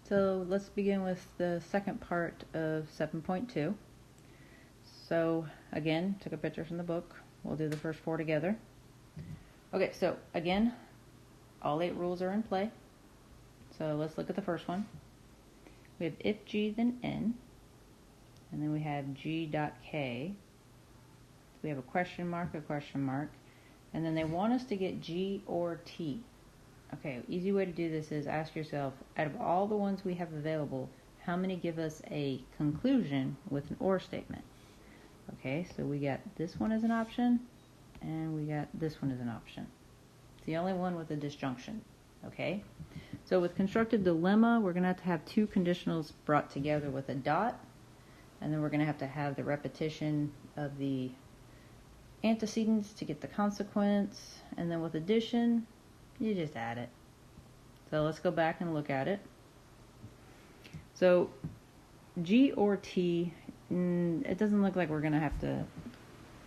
So let's begin with the second part of 7.2. So again, took a picture from the book. We'll do the first 4 together. Okay, so again, all 8 rules are in play. So let's look at the first one. We have if g then n, and then we have g dot k. So we have a question mark, and then they want us to get g or t. Okay, easy way to do this is ask yourself, out of all the ones we have available, how many give us a conclusion with an or statement? Okay, so we got this one as an option, and we got this one as an option. It's the only one with a disjunction. Okay, so with constructive dilemma, we're going to have 2 conditionals brought together with a dot, and then we're going to have the repetition of the antecedents to get the consequence, and then with addition, you just add it. So let's go back and look at it. So G or T, it doesn't look like we're going to have to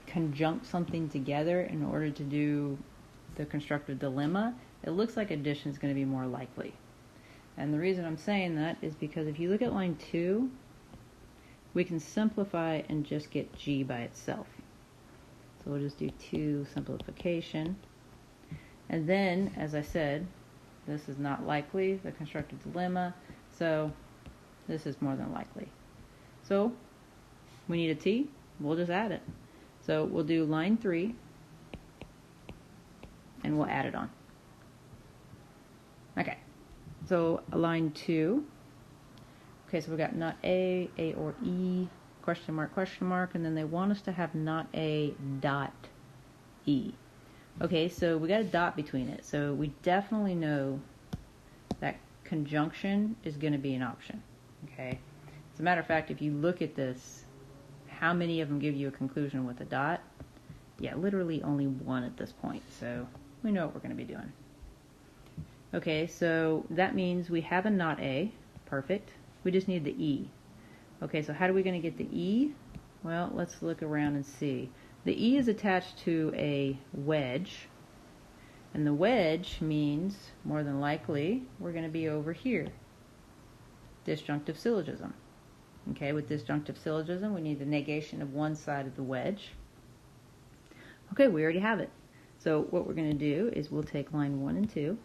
conjunct something together in order to do the constructive dilemma. It looks like addition is going to be more likely. And the reason I'm saying that is because if you look at line 2, we can simplify and just get G by itself. So we'll just do 2 simplification. And then, as I said, this is not likely, the constructive dilemma, so this is more than likely. So we need a T, we'll just add it. So we'll do line 3, and we'll add it on. Okay, so line 2, okay, so we got not A or E, question mark, and then they want us to have not A dot E. Okay, so we got a dot between it, so we definitely know that conjunction is going to be an option. Okay, as a matter of fact, if you look at this, how many of them give you a conclusion with a dot? Yeah, literally only 1 at this point, so we know what we're going to be doing. Okay, so that means we have a not A, perfect. We just need the E. Okay, so how are we going to get the E? Well, let's look around and see. The E is attached to a wedge, and the wedge means, more than likely, we're going to be over here. Disjunctive syllogism. Okay, with disjunctive syllogism, we need the negation of one side of the wedge. Okay, we already have it. So what we're going to do is we'll take line 1 and 2,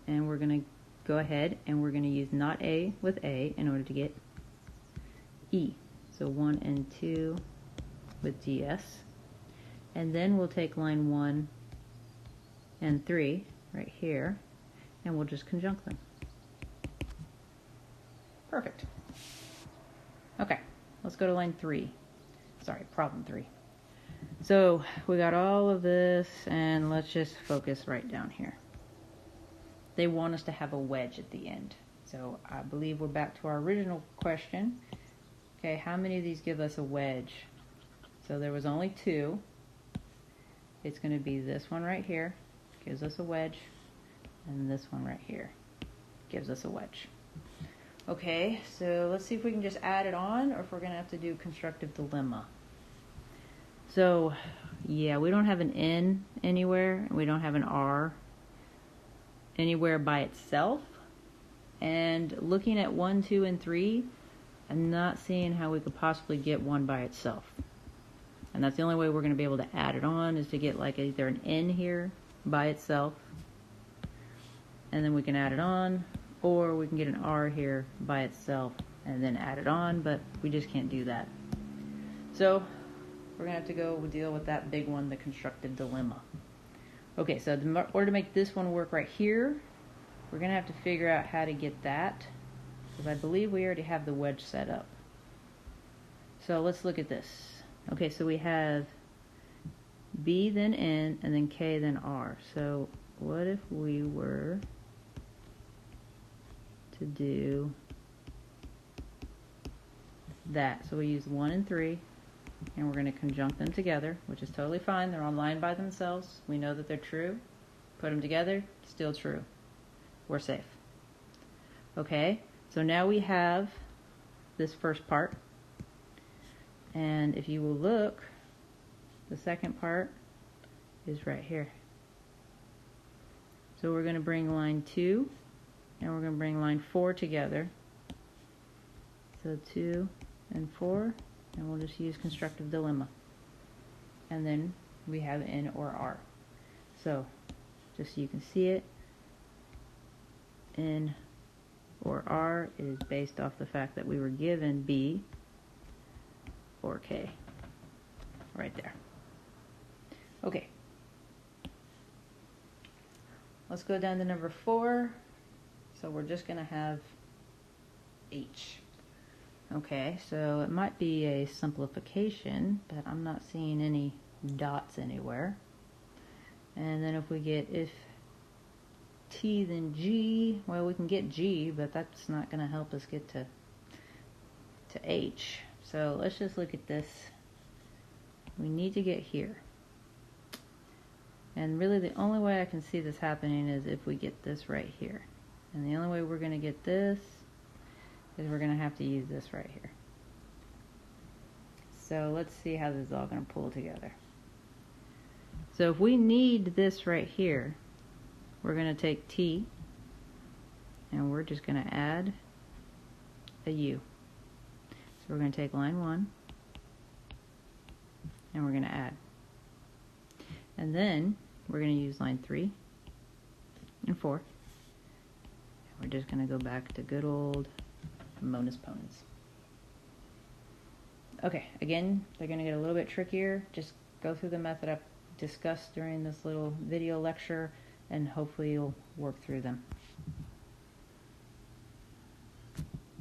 and we're going to go ahead and we're going to use not A with A in order to get E. So 1 and 2 with DS. And then we'll take line 1 and 3 right here, and we'll just conjunct them. Perfect. Okay, let's go to line 3. Sorry, problem 3. So we got all of this, and let's just focus right down here. They want us to have a wedge at the end. So I believe we're back to our original question. Okay, how many of these give us a wedge? So there was only 2. It's going to be this one right here, gives us a wedge, and this one right here gives us a wedge. Okay, so let's see if we can just add it on, or if we're going to have to do constructive dilemma. So, yeah, we don't have an N anywhere, and we don't have an R anywhere by itself. And looking at 1, 2, and 3, I'm not seeing how we could possibly get 1 by itself. And that's the only way we're going to be able to add it on, is to get like either an N here by itself, and then we can add it on, or we can get an R here by itself and then add it on, but we just can't do that. So we're going to have to go deal with that big one, the constructive dilemma. Okay, so in order to make this one work right here, we're going to have to figure out how to get that, because I believe we already have the wedge set up. So let's look at this. Okay, so we have B then N and then K then R. So what if we were to do that? So we use 1 and 3, and we're going to conjunct them together, which is totally fine. They're on line by themselves. We know that they're true. Put them together, still true. We're safe. Okay, so now we have this first part. And if you will look, the second part is right here. So we're going to bring line 2 and we're going to bring line 4 together So 2 and 4, and we'll just use constructive dilemma. And then we have N or R. So just so you can see it, N or R is based off the fact that we were given B or K. Right there. Okay. Let's go down to number 4. So we're just going to have H. Okay, so it might be a simplification, but I'm not seeing any dots anywhere. And then if we get if T then G, well, we can get G, but that's not going to help us get to H. So let's just look at this. We need to get here. And really the only way I can see this happening is if we get this right here. And the only way we're going to get this is we're going to have to use this right here. So let's see how this is all going to pull together. So if we need this right here, we're going to take T and we're just going to add a U. So we're going to take line 1 and we're going to add. And then we're going to use line 3 and 4. And we're just going to go back to good old Monas Ponens. Okay, again, they're going to get a little bit trickier. Just go through the method I've discussed during this little video lecture and hopefully you'll work through them.